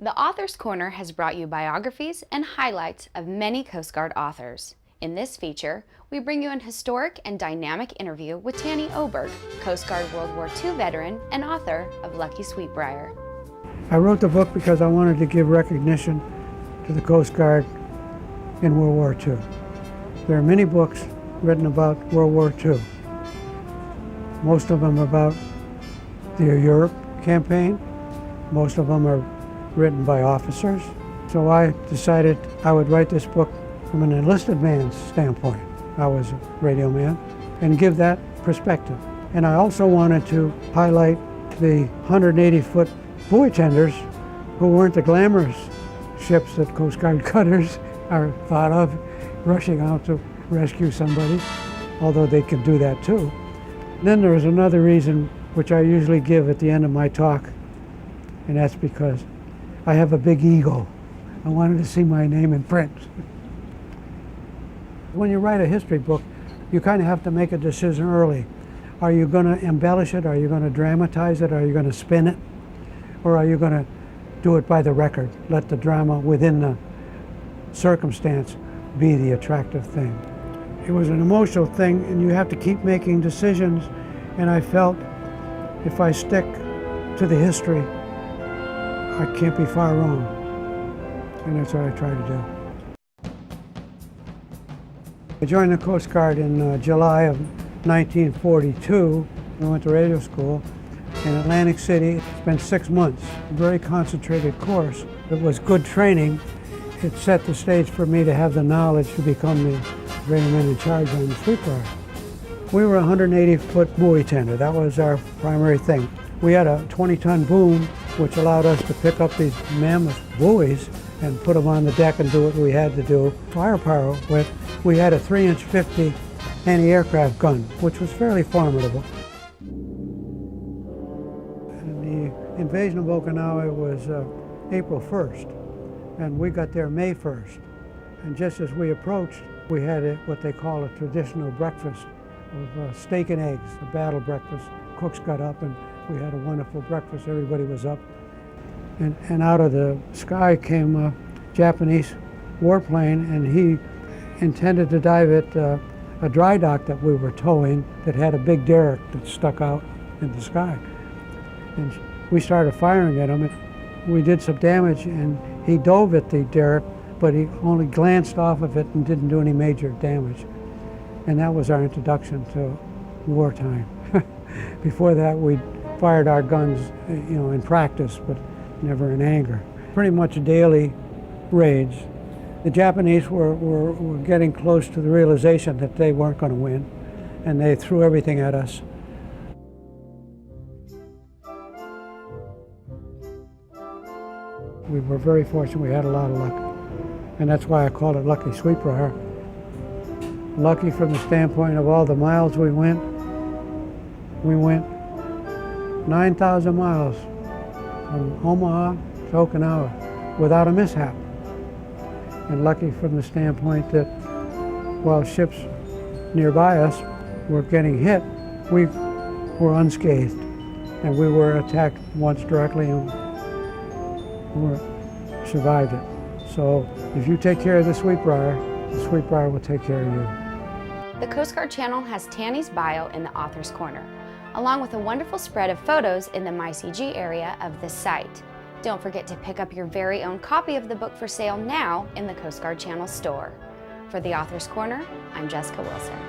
The Author's Corner has brought you biographies and highlights of many Coast Guard authors. In this feature, we bring you an historic and dynamic interview with Tanney Oberg, Coast Guard World War II veteran and author of Lucky Sweetbrier. I wrote the book because I wanted to give recognition to the Coast Guard in World War II. There are many books written about World War II. Most of them about the Europe campaign. Most of them are written by officers. So I decided I would write this book from an enlisted man's standpoint. I was a radio man, and give that perspective. And I also wanted to highlight the 180-foot buoy tenders who weren't the glamorous ships that Coast Guard cutters are thought of, rushing out to rescue somebody, although they can do that too. Then there was another reason, which I usually give at the end of my talk, and that's because I have a big ego. I wanted to see my name in print. When you write a history book, you kind of have to make a decision early. Are you going to embellish it? Are you going to dramatize it? Are you going to spin it? Or are you going to do it by the record? Let the drama within the circumstance be the attractive thing. It was an emotional thing, and you have to keep making decisions, and I felt if I stick to the history, I can't be far wrong, and that's what I try to do. I joined the Coast Guard in July of 1942. I went to radio school in Atlantic City. Spent 6 months, a very concentrated course. It was good training. It set the stage for me to have the knowledge to become the radioman in charge on the Sweetbrier. We were a 180-foot buoy tender. That was our primary thing. We had a 20-ton boom, which allowed us to pick up these mammoth buoys and put them on the deck and do what we had to do. Firepower with, we had a 3-inch 50 anti-aircraft gun, which was fairly formidable. And the invasion of Okinawa was April 1st, and we got there May 1st. And just as we approached, we had what they call a traditional breakfast of steak and eggs, a battle breakfast. Cooks got up and we had a wonderful breakfast. Everybody was up. And out of the sky came a Japanese warplane, and he intended to dive at a dry dock that we were towing that had a big derrick that stuck out in the sky. And we started firing at him. We did some damage, and he dove at the derrick, but he only glanced off of it and didn't do any major damage. And that was our introduction to wartime. Before that, we fired our guns, in practice, but never in anger. Pretty much daily raids. The Japanese were getting close to the realization that they weren't going to win, and they threw everything at us. We were very fortunate. We had a lot of luck, and that's why I call it Lucky Sweetbrier. Lucky from the standpoint of all the miles we went. We went 9,000 miles from Omaha to Okinawa without a mishap. And lucky from the standpoint that while ships nearby us were getting hit, we were unscathed. And we were attacked once directly and we survived it. So if you take care of the Sweetbrier will take care of you. The Coast Guard channel has Tanney's bio in the Author's Corner, along with a wonderful spread of photos in the MyCG area of this site. Don't forget to pick up your very own copy of the book for sale now in the Coast Guard Channel store. For the Author's Corner, I'm Jessica Wilson.